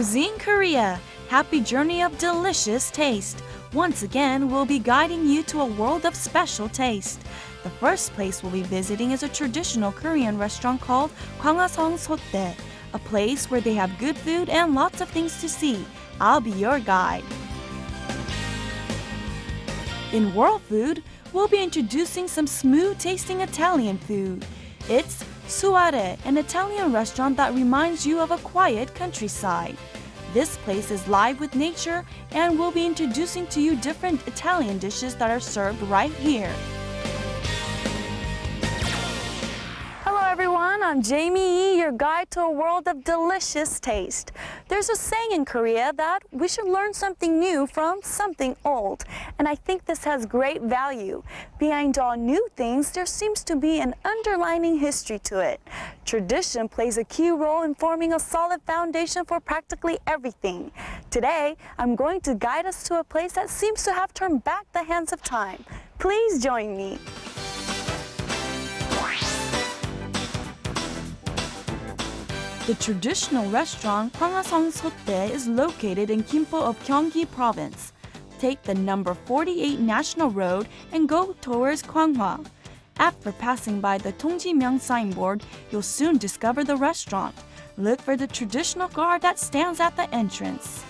Cuisine Korea. Happy journey of delicious taste. Once again, we'll be guiding you to a world of special taste. The first place we'll be visiting is a traditional Korean restaurant called Gwangasong Sotte, a place where they have good food and lots of things to see. I'll be your guide. In World Food, we'll be introducing some smooth-tasting Italian food. It's Suare, an Italian restaurant that reminds you of a quiet countryside. This place is live with nature, and we'll be introducing to you different Italian dishes that are served right here. Hello everyone, I'm Jamie Yi, your guide to a world of delicious taste. There's a saying in Korea that we should learn something new from something old, and I think this has great value. Behind all new things, there seems to be an underlying history to it. Tradition plays a key role in forming a solid foundation for practically everything. Today, I'm going to guide us to a place that seems to have turned back the hands of time. Please join me. The traditional restaurant Gwangasong Sotte is located in Gimpo of Gyeonggi Province. Take the number 48 National Road and go towards Gwanghwa. After passing by the Dongjimyeong signboard, you'll soon discover the restaurant. Look for the traditional guard that stands at the entrance.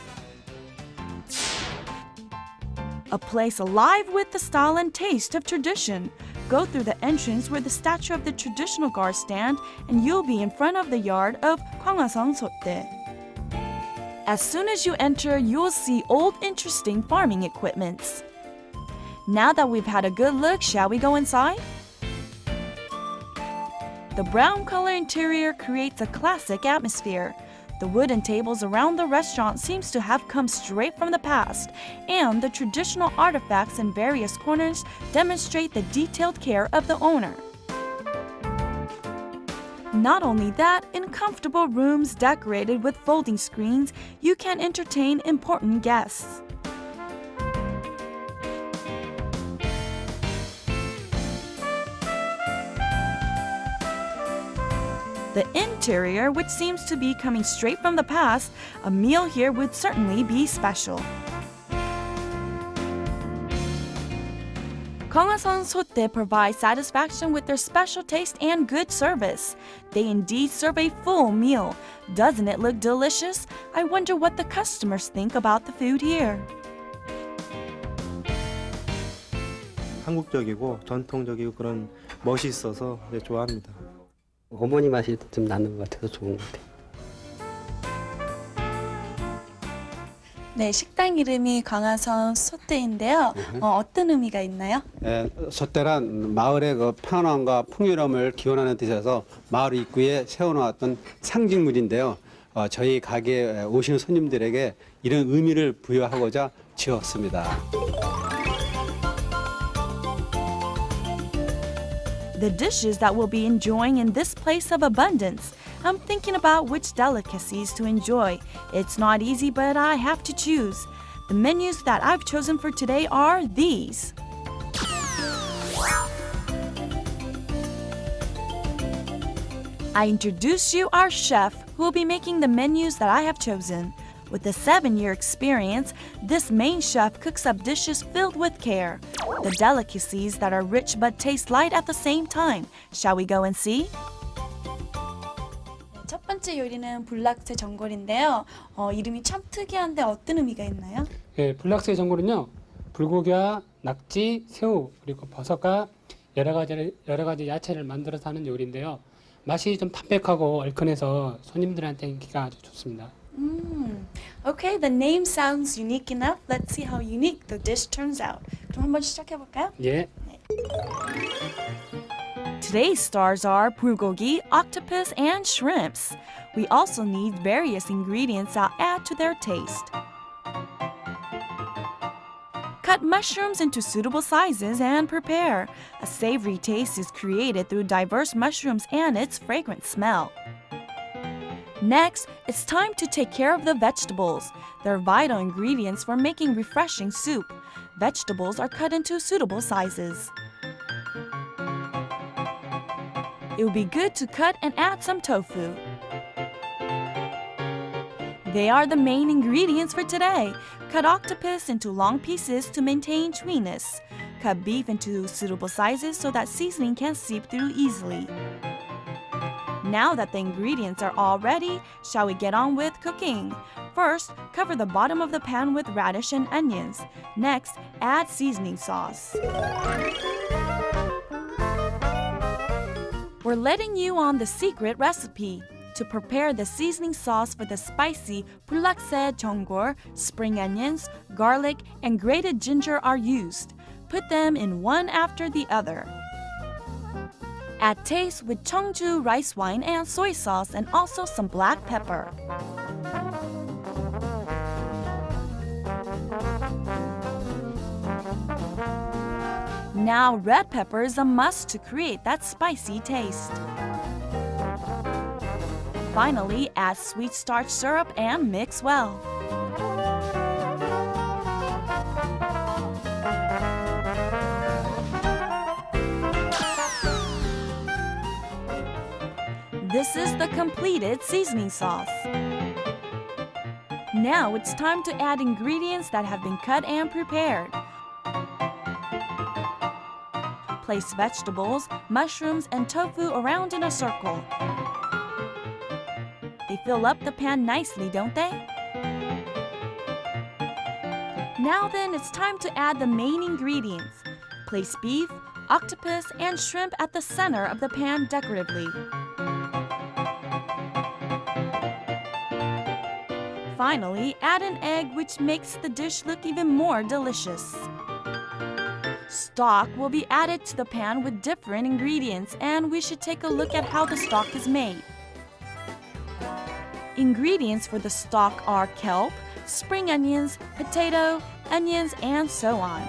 A place alive with the style and taste of tradition. Go through the entrance where the statue of the traditional guard stand, and you'll be in front of the yard of Gwangasong Sotte. As soon as you enter, you'll see old, interesting farming equipments. Now that we've had a good look, shall we go inside? The brown color interior creates a classic atmosphere. The wooden tables around the restaurant seems to have come straight from the past, and the traditional artifacts in various corners demonstrate the detailed care of the owner. Not only that, in comfortable rooms decorated with folding screens, you can entertain important guests. The interior, which seems to be coming straight from the past, a meal here would certainly be special. Gwangasong Sotte provides satisfaction with their special taste and good service. They indeed serve a full meal. Doesn't it look delicious? I wonder what the customers think about the food here. 한국적이고 전통적이고 그런 멋이 있어서 좋아합니다. 어머니 맛이 좀 나는 것 같아서 좋은 것 같아요. 네, 식당 이름이 광화성 소떼인데요. 어떤 의미가 있나요? 소떼란 마을의 그 평안과 풍요로움을 기원하는 뜻에서 마을 입구에 세워놓았던 상징물인데요. 저희 가게에 오시는 손님들에게 이런 의미를 부여하고자 지었습니다. The dishes that we'll be enjoying in this place of abundance. I'm thinking about which delicacies to enjoy. It's not easy, but I have to choose. The menus that I've chosen for today are these. I introduce you our chef who will be making the menus that I have chosen. With a 7-year experience, this main chef cooks up dishes filled with care. The delicacies that are rich but taste light at the same time. Shall we go and see? 첫 번째 요리는 불락새 전골인데요. 이름이 참 특이한데 어떤 의미가 있나요? 예, 불락새 전골은요. 불고기와 낙지, 새우, 그리고 버섯과 여러 가지 야채를 만들어서 하는 요리인데요. 맛이 좀 담백하고 얼큰해서 손님들한테 인기가 아주 좋습니다. Okay, the name sounds unique enough. Let's see how unique the dish turns out. 그럼 한번 시작해볼까요? 예. Today's stars are bulgogi, octopus, and shrimps. We also need various ingredients that add to their taste. Cut mushrooms into suitable sizes and prepare. A savory taste is created through diverse mushrooms and its fragrant smell. Next, it's time to take care of the vegetables. They're vital ingredients for making refreshing soup. Vegetables are cut into suitable sizes. It would be good to cut and add some tofu. They are the main ingredients for today. Cut octopus into long pieces to maintain chewiness. Cut beef into suitable sizes so that seasoning can seep through easily. Now that the ingredients are all ready, shall we get on with cooking? First, cover the bottom of the pan with radish and onions. Next, add seasoning sauce. We're letting you on the secret recipe. To prepare the seasoning sauce for the spicy pulakse jeongor, spring onions, garlic, and grated ginger are used. Put them in one after the other. Add taste with cheongju rice wine and soy sauce and also some black pepper. Now red pepper is a must to create that spicy taste. Finally, add sweet starch syrup and mix well. This is the completed seasoning sauce. Now it's time to add ingredients that have been cut and prepared. Place vegetables, mushrooms, and tofu around in a circle. They fill up the pan nicely, don't they? Now then, it's time to add the main ingredients. Place beef, octopus, and shrimp at the center of the pan decoratively. Finally, add an egg, which makes the dish look even more delicious. Stock will be added to the pan with different ingredients, and we should take a look at how the stock is made. Ingredients for the stock are kelp, spring onions, potato, onions, and so on.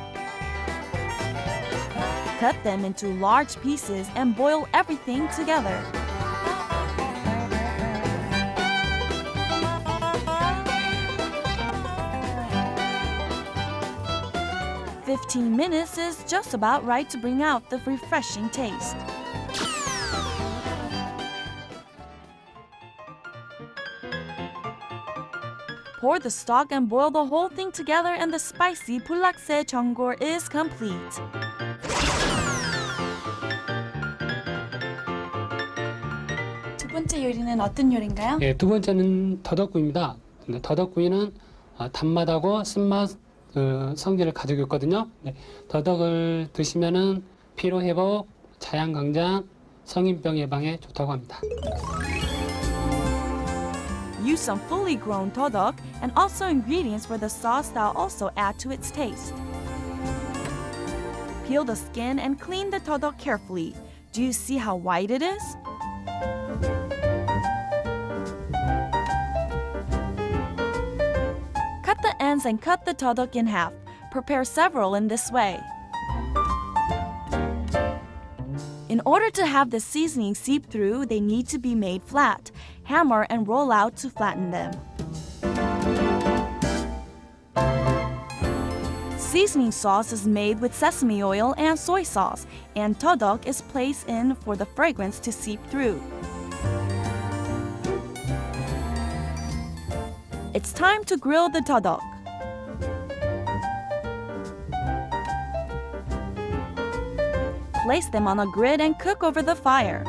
Cut them into large pieces and boil everything together. "15 minutes is just about right to bring out the refreshing taste. Pour the stock and boil the whole thing together and the spicy pulakse jeongor is complete. 두 번째 요리는 어떤 요리인가요? 예, 두 번째는 더덕구이입니다. 근데 더덕구이는 단맛하고 쓴맛 성질을 가지고 있거든요. 네, 더덕을 드시면은 피로 회복, 자양 강장, 성인병 예방에 좋다고 합니다. Use some fully grown todok and also ingredients for the sauce that will also add to its taste. Peel the skin and clean the todok carefully. Do you see how white it is? Cut the ends and cut the todok in half. Prepare several in this way. In order to have the seasoning seep through, they need to be made flat. Hammer and roll out to flatten them. Seasoning sauce is made with sesame oil and soy sauce, and todok is placed in for the fragrance to seep through. It's time to grill the todok. Place them on a grid and cook over the fire.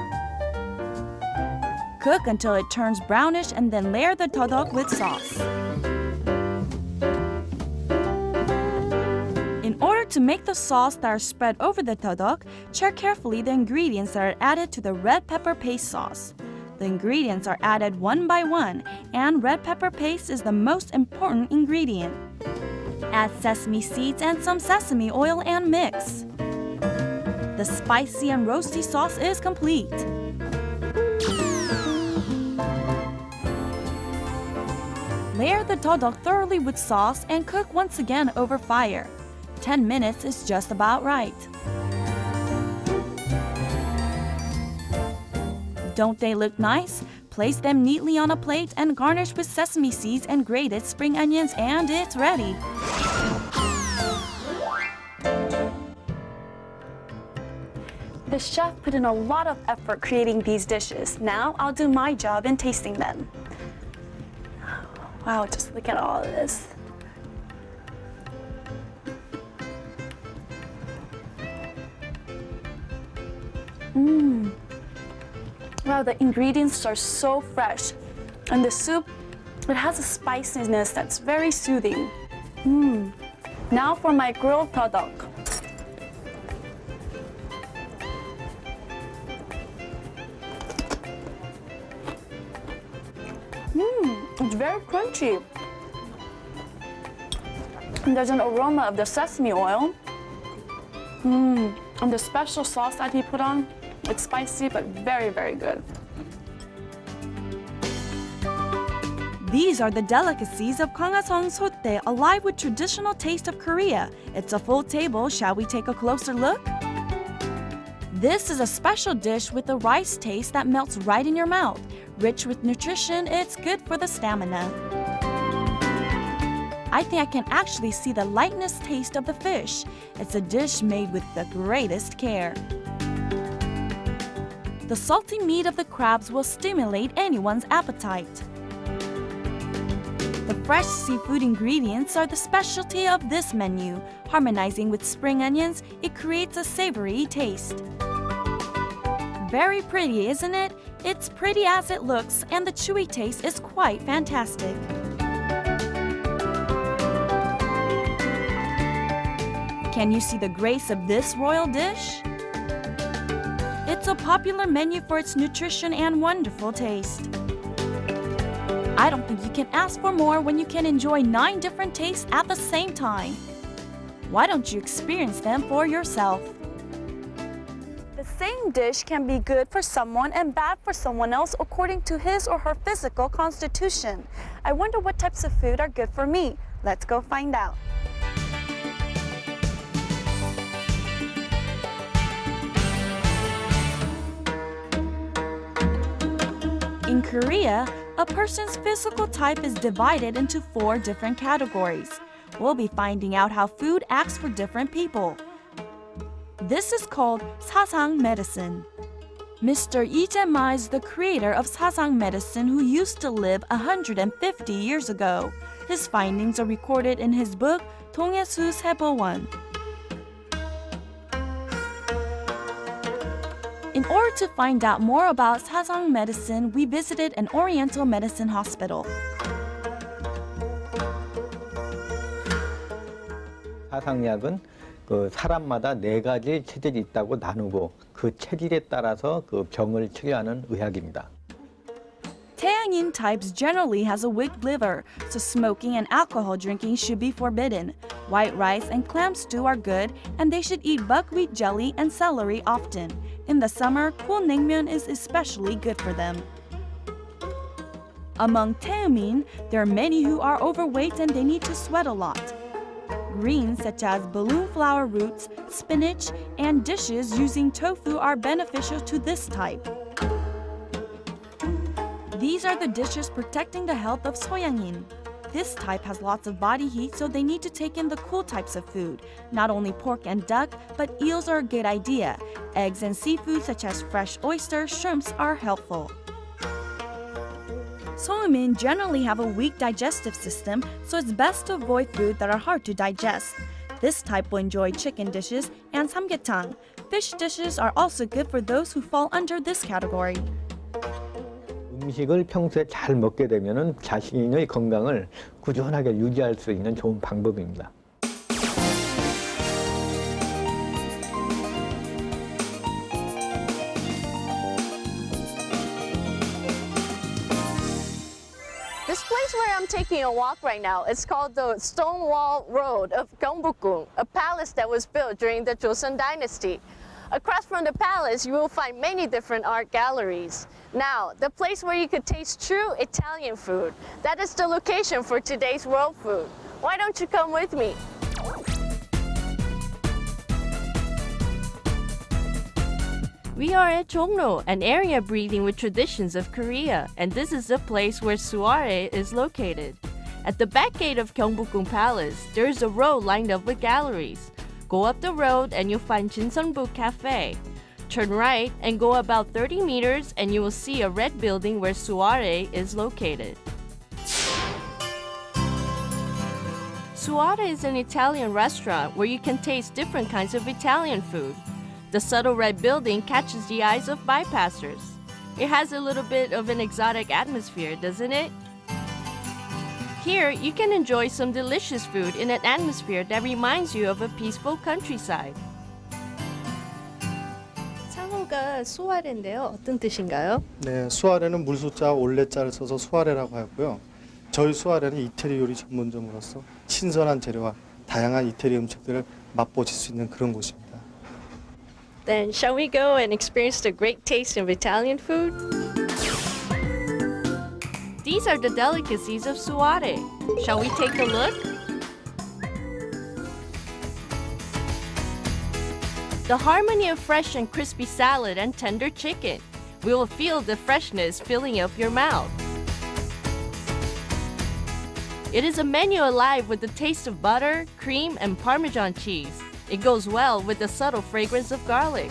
Cook until it turns brownish and then layer the todok with sauce. In order to make the sauce that are spread over the todok, check carefully the ingredients that are added to the red pepper paste sauce. The ingredients are added one by one, and red pepper paste is the most important ingredient. Add sesame seeds and some sesame oil and mix. The spicy and roasty sauce is complete. Layer the todok thoroughly with sauce and cook once again over fire. 10 minutes is just about right. Don't they look nice? Place them neatly on a plate and garnish with sesame seeds and grated spring onions, and it's ready. The chef put in a lot of effort creating these dishes. Now I'll do my job in tasting them. Wow, just look at all of this. Wow, the ingredients are so fresh. And the soup, it has a spiciness that's very soothing. Now for my grilled product. It's very crunchy. And there's an aroma of the sesame oil. And the special sauce that he put on, it's spicy but very, very good. These are the delicacies of Gwangasong sotte, alive with traditional taste of Korea. It's a full table. Shall we take a closer look? This is a special dish with a rice taste that melts right in your mouth. Rich with nutrition, it's good for the stamina. I think I can actually see the lightness taste of the fish. It's a dish made with the greatest care. The salty meat of the crabs will stimulate anyone's appetite. The fresh seafood ingredients are the specialty of this menu. Harmonizing with spring onions, it creates a savory taste. Very pretty, isn't it? It's pretty as it looks, and the chewy taste is quite fantastic. Can you see the grace of this royal dish? It's a popular menu for its nutrition and wonderful taste. I don't think you can ask for more when you can enjoy 9 different tastes at the same time. Why don't you experience them for yourself? The same dish can be good for someone and bad for someone else according to his or her physical constitution. I wonder what types of food are good for me. Let's go find out. In Korea, a person's physical type is divided into 4 different categories. We'll be finding out how food acts for different people. This is called Sasang medicine. Mr. Lee Jae-ma is the creator of Sasang medicine who used to live 150 years ago. His findings are recorded in his book 동해수 세보원. In order to find out more about Sasang medicine, we visited an Oriental medicine hospital. 사상약은 그 사람마다 4가지 체질이 있다고 나누고 그 체질에 따라서 그 병을 치료하는 의학입니다. Taeangin types generally has a weak liver, so smoking and alcohol drinking should be forbidden. White rice and clam stew are good, and they should eat buckwheat jelly and celery often. In the summer, cool naengmyeon is especially good for them. Among Taemin, there are many who are overweight and they need to sweat a lot. Greens such as balloon flower roots, spinach, and dishes using tofu are beneficial to this type. These are the dishes protecting the health of soyangin. This type has lots of body heat, so they need to take in the cool types of food. Not only pork and duck, but eels are a good idea. Eggs and seafood such as fresh oysters, shrimps are helpful. Soymin generally have a weak digestive system, so it's best to avoid food that are hard to digest. This type will enjoy chicken dishes and samgyetang. Fish dishes are also good for those who fall under this category. 음식을 평소에 잘 먹게 되면은 자신의 건강을 꾸준하게 유지할 수 있는 좋은 방법입니다. This place where I'm taking a walk right now, it's called the Stonewall Road of Gyeongbokgung, a palace that was built during the Joseon Dynasty. Across from the palace, you will find many different art galleries. Now, the place where you could taste true Italian food. That is the location for today's world food. Why don't you come with me? We are at Jongno, an area breathing with traditions of Korea, and this is the place where soiree is located. At the back gate of Gyeongbokgung Palace, there is a road lined up with galleries. Go up the road and you'll find Jinseonbuk Cafe. Turn right and go about 30 meters and you will see a red building where soiree is located. Suare is an Italian restaurant where you can taste different kinds of Italian food. The subtle red building catches the eyes of bypassers. It has a little bit of an exotic atmosphere, doesn't it? Here, you can enjoy some delicious food in an atmosphere that reminds you of a peaceful countryside. 상어가 수아레인데요. 어떤 뜻인가요? 네, 수아레는 물소자 올레자를 써서 수아레라고 하고요. 저희 수아레는 이태리 요리 전문점으로서 신선한 재료와 다양한 이태리 음식들을 맛보실 수 있는 그런 곳입니다. Then shall we go and experience the great taste of Italian food? These are the delicacies of Suare. Shall we take a look? The harmony of fresh and crispy salad and tender chicken. We will feel the freshness filling up your mouth. It is a menu alive with the taste of butter, cream, and Parmesan cheese. It goes well with the subtle fragrance of garlic.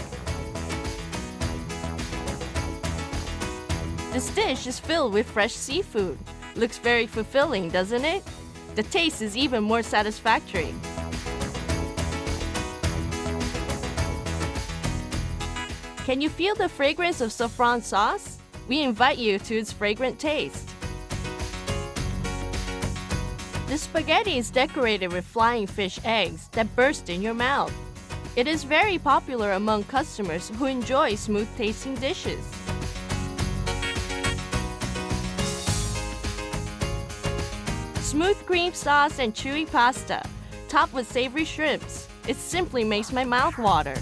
This dish is filled with fresh seafood. Looks very fulfilling, doesn't it? The taste is even more satisfactory. Can you feel the fragrance of saffron sauce? We invite you to its fragrant taste. The spaghetti is decorated with flying fish eggs that burst in your mouth. It is very popular among customers who enjoy smooth-tasting dishes. Smooth cream sauce and chewy pasta, topped with savory shrimps. It simply makes my mouth water.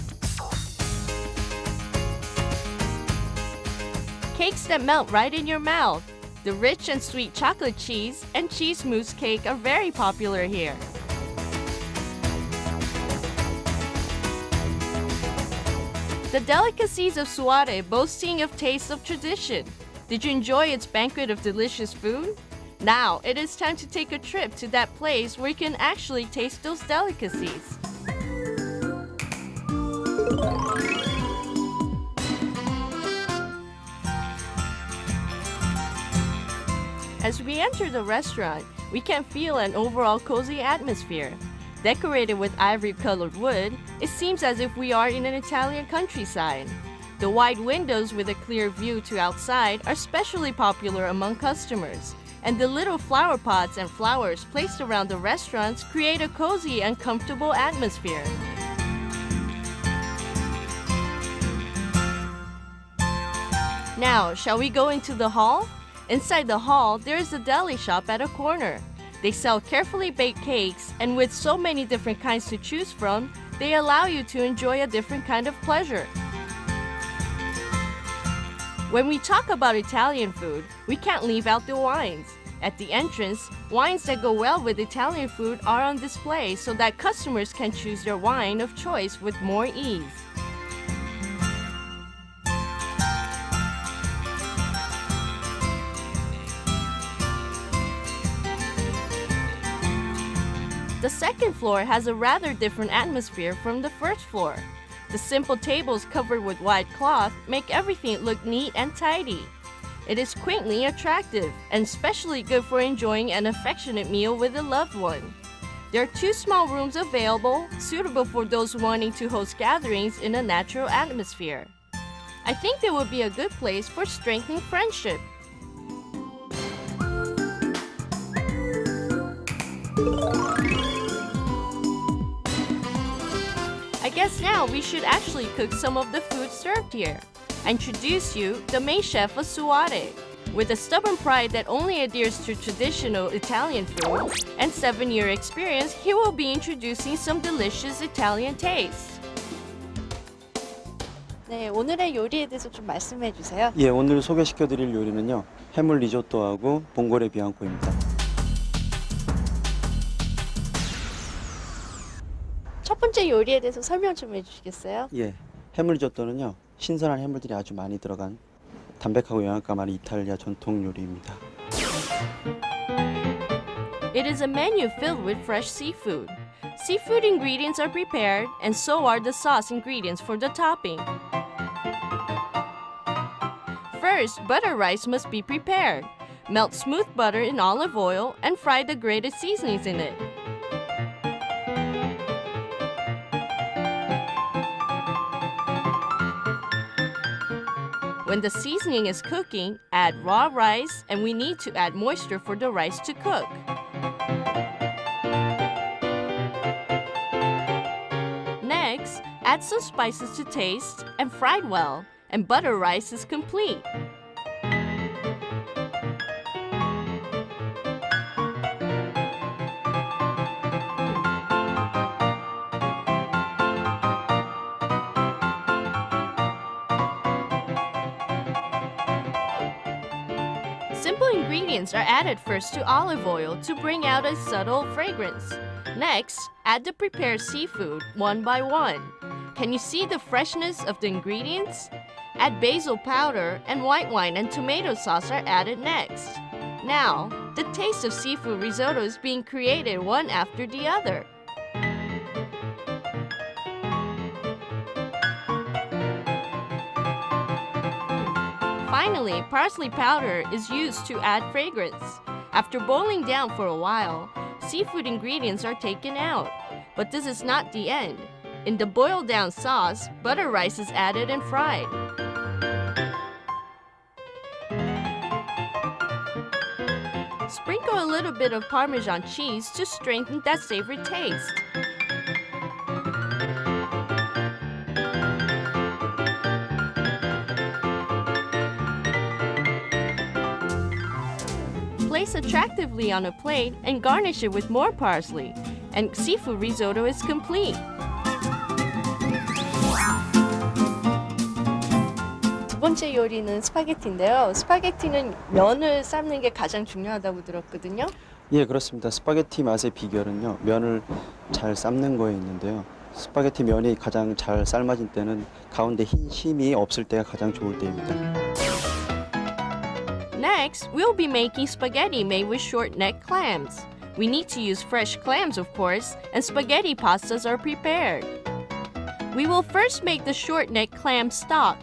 Cakes that melt right in your mouth. The rich and sweet chocolate cheese and cheese mousse cake are very popular here. The delicacies of Suare boasting of tastes of tradition. Did you enjoy its banquet of delicious food? Now, it is time to take a trip to that place where you can actually taste those delicacies. As we enter the restaurant, we can feel an overall cozy atmosphere. Decorated with ivory-colored wood, it seems as if we are in an Italian countryside. The wide windows with a clear view to outside are especially popular among customers, and the little flower pots and flowers placed around the restaurants create a cozy and comfortable atmosphere. Now, shall we go into the hall? Inside the hall, there is a deli shop at a corner. They sell carefully baked cakes, and with so many different kinds to choose from, they allow you to enjoy a different kind of pleasure. When we talk about Italian food, we can't leave out the wines. At the entrance, wines that go well with Italian food are on display so that customers can choose their wine of choice with more ease. The second floor has a rather different atmosphere from the first floor. The simple tables covered with white cloth make everything look neat and tidy. It is quaintly attractive and especially good for enjoying an affectionate meal with a loved one. There are 2 small rooms available, suitable for those wanting to host gatherings in a natural atmosphere. I think they would be a good place for strengthening friendship. I guess now we should actually cook some of the food served here. I introduce you the main chef of Suare. With a stubborn pride that only adheres to traditional Italian food and 7-year experience, he will be introducing some delicious Italian tastes. 네, 오늘의 요리에 대해서 좀 말씀해 주세요. 예, 오늘 소개시켜드릴 요리는요. 해물 리조또하고 봉골레 비앙코입니다. 첫 번째 요리에 대해서 설명 좀 해주시겠어요? 예, 해물 리조또는요. 신선한 해물들이 아주 많이 들어간 담백하고 영양가 많은 이탈리아 전통 요리입니다. It is a menu filled with fresh seafood. Seafood ingredients are prepared, and so are the sauce ingredients for the topping. First, butter rice must be prepared. Melt smooth butter in olive oil and fry the grated seasonings in it. When the seasoning is cooking, add raw rice, and we need to add moisture for the rice to cook. Next, add some spices to taste and fry well, and butter rice is complete. Simple ingredients are added first to olive oil to bring out a subtle fragrance. Next, add the prepared seafood one by one. Can you see the freshness of the ingredients? Add basil powder and white wine and tomato sauce are added next. Now, the taste of seafood risotto is being created one after the other. Finally, parsley powder is used to add fragrance. After boiling down for a while, seafood ingredients are taken out. But this is not the end. In the boiled down sauce, butter rice is added and fried. Sprinkle a little bit of Parmesan cheese to strengthen that savory taste. Place attractively on a plate and garnish it with more parsley. And seafood risotto is complete. 두 번째 요리는 스파게티인데요. 스파게티는 면을 삶는 게 가장 중요하다고 들었거든요. 예, 그렇습니다. 스파게티 맛의 비결은요, 면을 잘 삶는 거에 있는데요. 스파게티 면이 가장 잘 삶아진 때는 가운데 흰 심이 없을 때가 가장 좋을 때입니다. Next, we'll be making spaghetti made with short-necked clams. We need to use fresh clams, of course, and spaghetti pastas are prepared. We will first make the short-necked clam stock.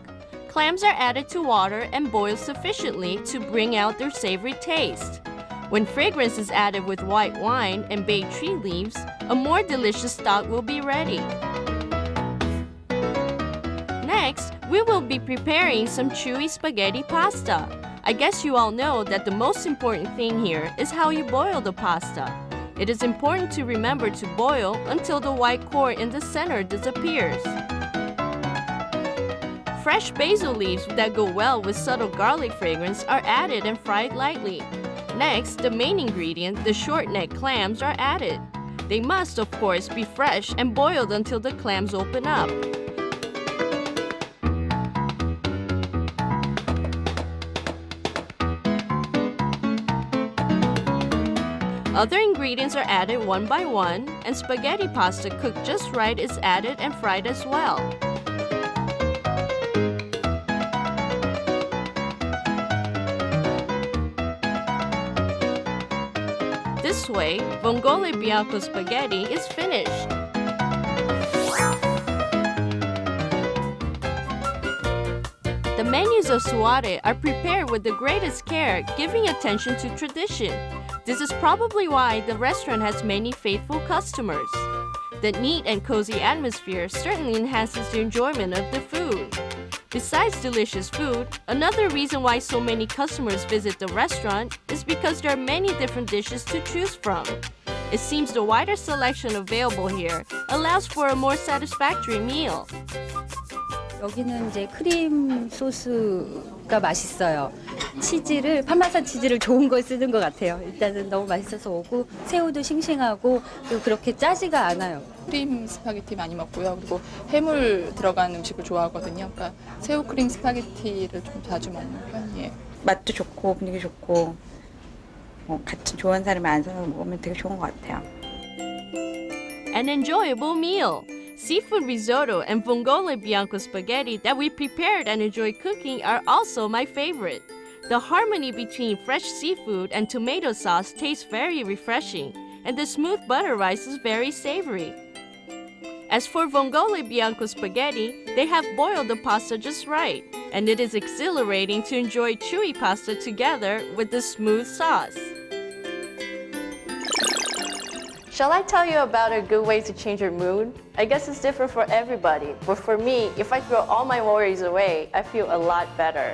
Clams are added to water and boiled sufficiently to bring out their savory taste. When fragrance is added with white wine and bay tree leaves, a more delicious stock will be ready. Next, we will be preparing some chewy spaghetti pasta. I guess you all know that the most important thing here is how you boil the pasta. It is important to remember to boil until the white core in the center disappears. Fresh basil leaves that go well with subtle garlic fragrance are added and fried lightly. Next, the main ingredient, the short-necked clams, are added. They must, of course, be fresh and boiled until the clams open up. Other ingredients are added one by one, and spaghetti pasta cooked just right is added and fried as well. This way, vongole bianco spaghetti is finished. The menus of Suare are prepared with the greatest care, giving attention to tradition. This is probably why the restaurant has many faithful customers. The neat and cozy atmosphere certainly enhances the enjoyment of the food. Besides delicious food, another reason why so many customers visit the restaurant is because there are many different dishes to choose from. It seems the wider selection available here allows for a more satisfactory meal. 여기는 이제 크림 소스가 맛있어요. 치즈를 파마산 치즈를 좋은 걸 쓰는 것 같아요. 일단은 너무 맛있어서 오고 새우도 싱싱하고 그리고 그렇게 짜지가 않아요. 크림 스파게티 많이 먹고요. 그리고 해물 들어간 음식을 좋아하거든요. 그러니까 새우 크림 스파게티를 좀 자주 먹는 편이에요. 맛도 좋고 분위기 좋고 같이 좋아하는 사람이 앉아서 먹으면 되게 좋은 것 같아요. An enjoyable meal. Seafood risotto and vongole bianco spaghetti that we prepared and enjoy cooking are also my favorite. The harmony between fresh seafood and tomato sauce tastes very refreshing, and the smooth butter rice is very savory. As for vongole bianco spaghetti, they have boiled the pasta just right, and it is exhilarating to enjoy chewy pasta together with the smooth sauce. Shall I tell you about a good way to change your mood? I guess it's different for everybody, but for me, if I throw all my worries away, I feel a lot better.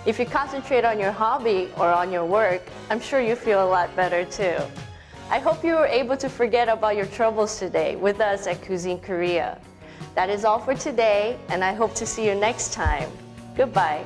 If you concentrate on your hobby or on your work, I'm sure you feel a lot better too. I hope you were able to forget about your troubles today with us at Cuisine Korea. That is all for today, and I hope to see you next time. Goodbye.